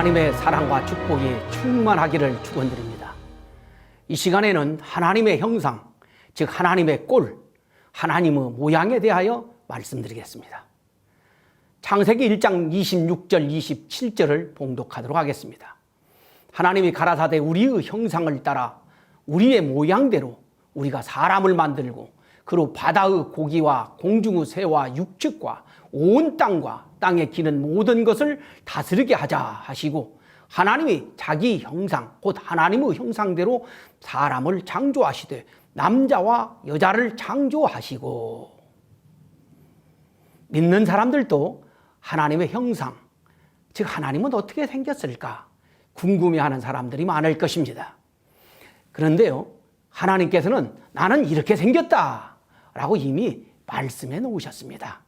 하나님의 사랑과 축복이 충만하기를 축원드립니다. 이 시간에는 하나님의 형상, 즉 하나님의 꼴, 하나님의 모양에 대하여 말씀드리겠습니다. 창세기 1장 26절 27절을 봉독하도록 하겠습니다. 하나님이 가라사대 우리의 형상을 따라 우리의 모양대로 우리가 사람을 만들고 그로 바다의 고기와 공중의 새와 육축과 온 땅과 땅에 기는 모든 것을 다스리게 하자 하시고, 하나님이 자기 형상 곧 하나님의 형상대로 사람을 창조하시되 남자와 여자를 창조하시고. 믿는 사람들도 하나님의 형상, 즉 하나님은 어떻게 생겼을까 궁금해하는 사람들이 많을 것입니다. 그런데요, 하나님께서는 나는 이렇게 생겼다 라고 이미 말씀해 놓으셨습니다.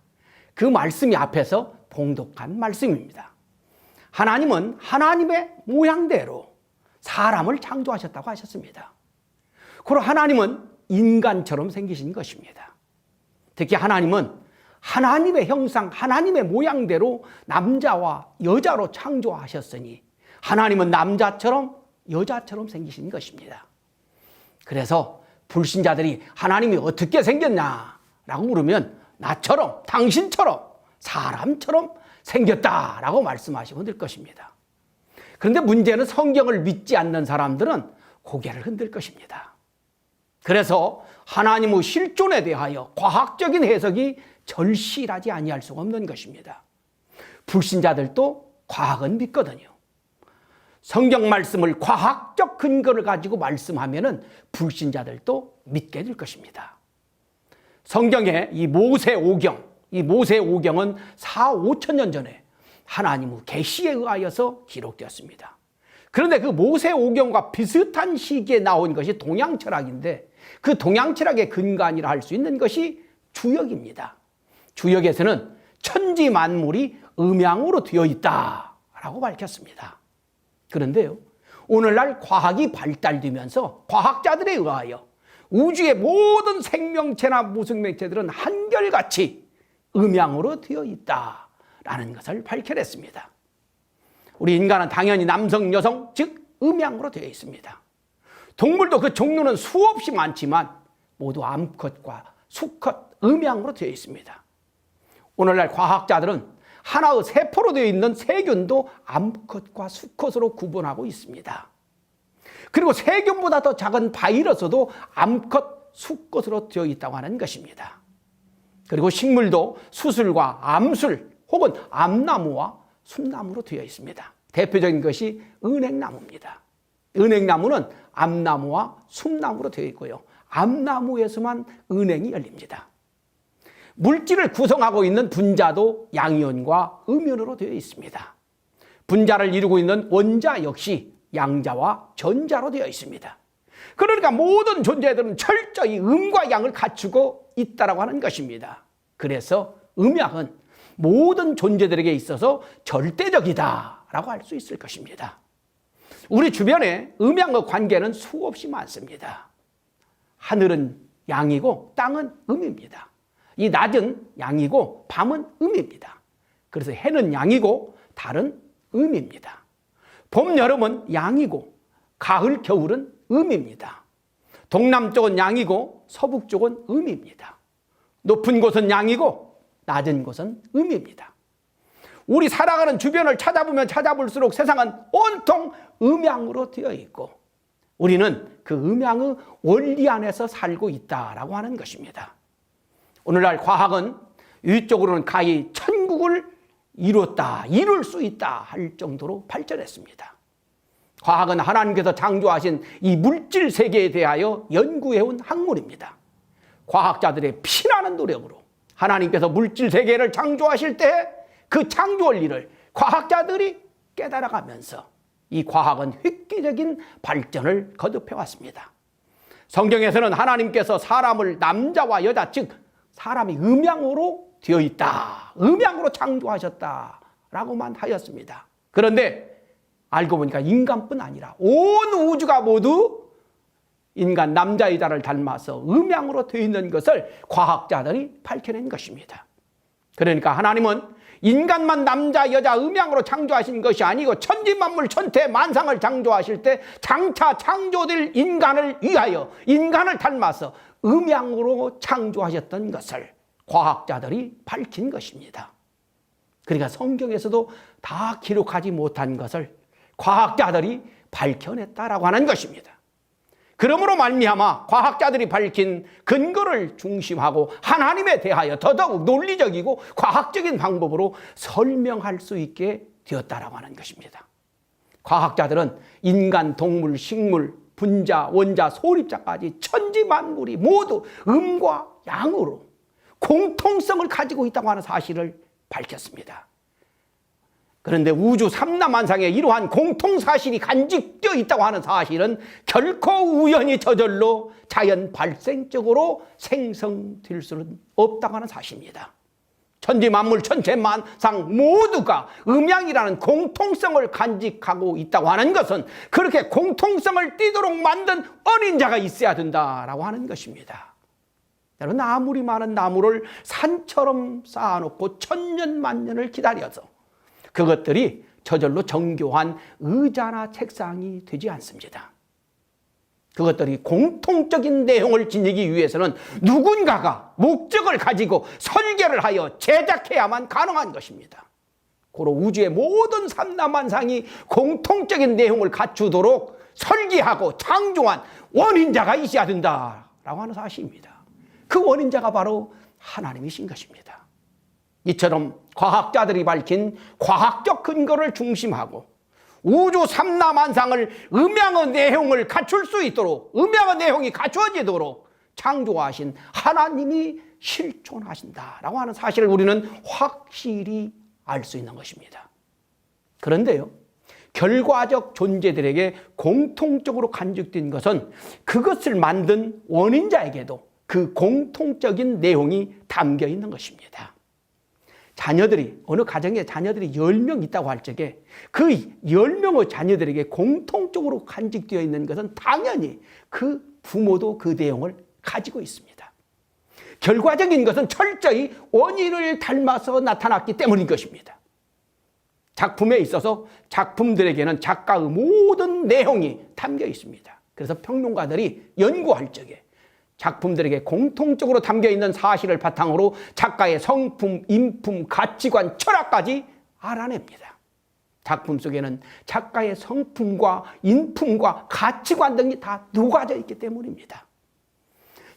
그 말씀이 앞에서 봉독한 말씀입니다. 하나님은 하나님의 모양대로 사람을 창조하셨다고 하셨습니다. 그리고 하나님은 인간처럼 생기신 것입니다. 특히 하나님은 하나님의 형상, 하나님의 모양대로 남자와 여자로 창조하셨으니 하나님은 남자처럼 여자처럼 생기신 것입니다. 그래서 불신자들이 하나님이 어떻게 생겼냐라고 물으면 나처럼, 당신처럼, 사람처럼 생겼다라고 말씀하시면 될 것입니다. 그런데 문제는 성경을 믿지 않는 사람들은 고개를 흔들 것입니다. 그래서 하나님의 실존에 대하여 과학적인 해석이 절실하지 아니할 수가 없는 것입니다. 불신자들도 과학은 믿거든요. 성경 말씀을 과학적 근거를 가지고 말씀하면은 불신자들도 믿게 될 것입니다. 성경의 이 모세오경, 이 모세오경은 4,5천년 전에 하나님의 계시에 의하여서 기록되었습니다. 그런데 그 모세오경과 비슷한 시기에 나온 것이 동양철학인데, 그 동양철학의 근간이라 할 수 있는 것이 주역입니다. 주역에서는 천지 만물이 음양으로 되어 있다라고 밝혔습니다. 그런데요, 오늘날 과학이 발달되면서 과학자들에 의하여 우주의 모든 생명체나 무생명체들은 한결같이 음양으로 되어 있다라는 것을 밝혀냈습니다. 우리 인간은 당연히 남성, 여성, 즉 음양으로 되어 있습니다. 동물도 그 종류는 수없이 많지만 모두 암컷과 수컷, 음양으로 되어 있습니다. 오늘날 과학자들은 하나의 세포로 되어 있는 세균도 암컷과 수컷으로 구분하고 있습니다. 그리고 세균보다 더 작은 바이러스도 암컷, 수컷으로 되어 있다고 하는 것입니다. 그리고 식물도 수술과 암술 혹은 암나무와 숲나무로 되어 있습니다. 대표적인 것이 은행나무입니다. 은행나무는 암나무와 숲나무로 되어 있고요, 암나무에서만 은행이 열립니다. 물질을 구성하고 있는 분자도 양이온과 음이온으로 되어 있습니다. 분자를 이루고 있는 원자 역시 양자와 전자로 되어 있습니다. 그러니까 모든 존재들은 철저히 음과 양을 갖추고 있다고 하는 것입니다. 그래서 음양은 모든 존재들에게 있어서 절대적이다라고 할 수 있을 것입니다. 우리 주변에 음양의 관계는 수없이 많습니다. 하늘은 양이고 땅은 음입니다. 이 낮은 양이고 밤은 음입니다. 그래서 해는 양이고 달은 음입니다. 봄, 여름은 양이고 가을, 겨울은 음입니다. 동남쪽은 양이고 서북쪽은 음입니다. 높은 곳은 양이고 낮은 곳은 음입니다. 우리 살아가는 주변을 찾아보면 찾아볼수록 세상은 온통 음양으로 되어 있고 우리는 그 음양의 원리 안에서 살고 있다라고 하는 것입니다. 오늘날 과학은 위쪽으로는 가히 천국을 이룰 수 있다 할 정도로 발전했습니다. 과학은 하나님께서 창조하신 이 물질 세계에 대하여 연구해온 학문입니다. 과학자들의 피나는 노력으로 하나님께서 물질 세계를 창조하실 때 그 창조 원리를 과학자들이 깨달아가면서 이 과학은 획기적인 발전을 거듭해 왔습니다. 성경에서는 하나님께서 사람을 남자와 여자, 즉 사람이 음양으로 되어 있다, 음양으로 창조하셨다라고만 하였습니다. 그런데 알고 보니까 인간뿐 아니라 온 우주가 모두 인간 남자 여자를 닮아서 음양으로 되어 있는 것을 과학자들이 밝혀낸 것입니다. 그러니까 하나님은 인간만 남자 여자 음양으로 창조하신 것이 아니고 천지만물 천태 만상을 창조하실 때 장차 창조될 인간을 위하여 인간을 닮아서 음양으로 창조하셨던 것을 과학자들이 밝힌 것입니다. 그러니까 성경에서도 다 기록하지 못한 것을 과학자들이 밝혀냈다라고 하는 것입니다. 그러므로 말미암아 과학자들이 밝힌 근거를 중심하고 하나님에 대하여 더더욱 논리적이고 과학적인 방법으로 설명할 수 있게 되었다라고 하는 것입니다. 과학자들은 인간, 동물, 식물, 분자, 원자, 소립자까지 천지만물이 모두 음과 양으로 공통성을 가지고 있다고 하는 사실을 밝혔습니다. 그런데 우주 삼라만상에 이러한 공통사실이 간직되어 있다고 하는 사실은 결코 우연히 저절로 자연 발생적으로 생성될 수는 없다고 하는 사실입니다. 천지만물 천체만상 모두가 음양이라는 공통성을 간직하고 있다고 하는 것은 그렇게 공통성을 띠도록 만든 어린 자가 있어야 된다라고 하는 것입니다. 여러분, 아무리 많은 나무를 산처럼 쌓아놓고 천년 만년을 기다려서 그것들이 저절로 정교한 의자나 책상이 되지 않습니다. 그것들이 공통적인 내용을 지니기 위해서는 누군가가 목적을 가지고 설계를 하여 제작해야만 가능한 것입니다. 고로 우주의 모든 삼라만상이 공통적인 내용을 갖추도록 설계하고 창조한 원인자가 있어야 된다라고 하는 사실입니다. 그 원인자가 바로 하나님이신 것입니다. 이처럼 과학자들이 밝힌 과학적 근거를 중심하고 우주 삼라만상을 음양의 내용을 갖출 수 있도록 음양의 내용이 갖추어지도록 창조하신 하나님이 실존하신다라고 하는 사실을 우리는 확실히 알 수 있는 것입니다. 그런데요, 결과적 존재들에게 공통적으로 간직된 것은 그것을 만든 원인자에게도 그 공통적인 내용이 담겨 있는 것입니다. 자녀들이, 어느 가정에 자녀들이 10명 있다고 할 적에 그 10명의 자녀들에게 공통적으로 간직되어 있는 것은 당연히 그 부모도 그 내용을 가지고 있습니다. 결과적인 것은 철저히 원인을 닮아서 나타났기 때문인 것입니다. 작품에 있어서 작품들에게는 작가의 모든 내용이 담겨 있습니다. 그래서 평론가들이 연구할 적에 작품들에게 공통적으로 담겨있는 사실을 바탕으로 작가의 성품, 인품, 가치관, 철학까지 알아냅니다. 작품 속에는 작가의 성품과 인품과 가치관 등이 다 녹아져 있기 때문입니다.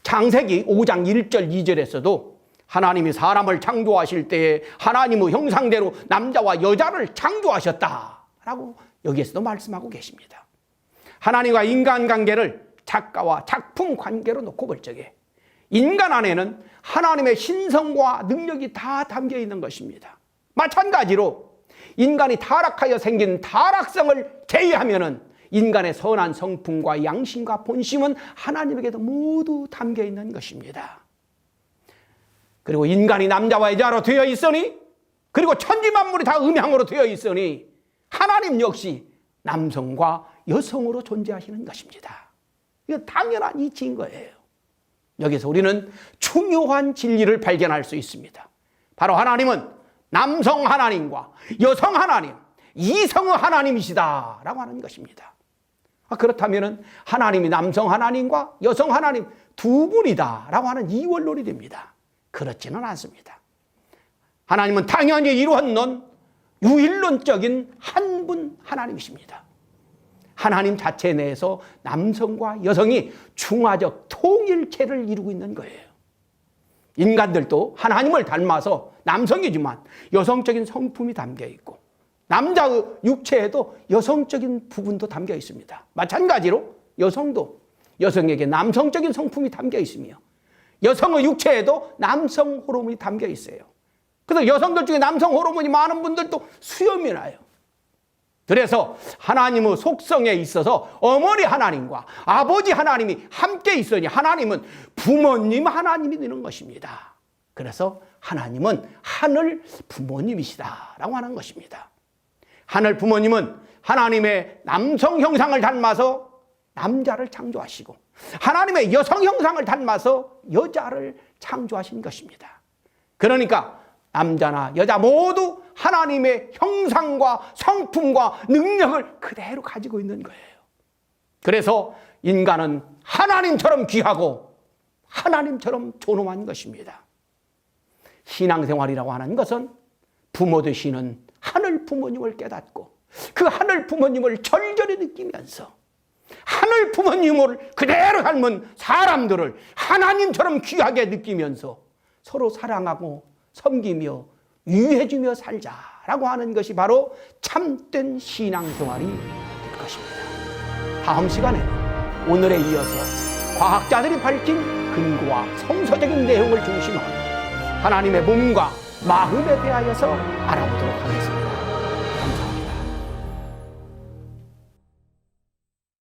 창세기 5장 1절 2절에서도 하나님이 사람을 창조하실 때에 하나님의 형상대로 남자와 여자를 창조하셨다라고 여기에서도 말씀하고 계십니다. 하나님과 인간관계를 작가와 작품 관계로 놓고 볼 적에 인간 안에는 하나님의 신성과 능력이 다 담겨 있는 것입니다. 마찬가지로 인간이 타락하여 생긴 타락성을 제외하면은 인간의 선한 성품과 양심과 본심은 하나님에게도 모두 담겨 있는 것입니다. 그리고 인간이 남자와 여자로 되어 있으니, 그리고 천지만물이 다 음양으로 되어 있으니 하나님 역시 남성과 여성으로 존재하시는 것입니다. 이건 당연한 이치인 거예요. 여기서 우리는 중요한 진리를 발견할 수 있습니다. 바로 하나님은 남성 하나님과 여성 하나님, 이성의 하나님이시다라고 하는 것입니다. 그렇다면 하나님이 남성 하나님과 여성 하나님 두 분이다라고 하는 이원론이 됩니다. 그렇지는 않습니다. 하나님은 당연히 이루었는 유일론적인 한 분 하나님이십니다. 하나님 자체 내에서 남성과 여성이 중화적 통일체를 이루고 있는 거예요. 인간들도 하나님을 닮아서 남성이지만 여성적인 성품이 담겨 있고 남자의 육체에도 여성적인 부분도 담겨 있습니다. 마찬가지로 여성도 여성에게 남성적인 성품이 담겨 있으며 여성의 육체에도 남성 호르몬이 담겨 있어요. 그래서 여성들 중에 남성 호르몬이 많은 분들도 수염이 나요. 그래서 하나님의 속성에 있어서 어머니 하나님과 아버지 하나님이 함께 있으니 하나님은 부모님 하나님이 되는 것입니다. 그래서 하나님은 하늘 부모님이시다라고 하는 것입니다. 하늘 부모님은 하나님의 남성 형상을 닮아서 남자를 창조하시고 하나님의 여성 형상을 닮아서 여자를 창조하신 것입니다. 그러니까 남자나 여자 모두 하나님의 형상과 성품과 능력을 그대로 가지고 있는 거예요. 그래서 인간은 하나님처럼 귀하고 하나님처럼 존엄한 것입니다. 신앙생활이라고 하는 것은 부모 되시는 하늘 부모님을 깨닫고 그 하늘 부모님을 절절히 느끼면서 하늘 부모님을 그대로 닮은 사람들을 하나님처럼 귀하게 느끼면서 서로 사랑하고 섬기며 유해주며 살자라고 하는 것이 바로 참된 신앙생활이 될 것입니다. 다음 시간에는 오늘에 이어서 과학자들이 밝힌 근거와 성서적인 내용을 중심으로 하나님의 몸과 마음에 대하여서 알아보도록 하겠습니다.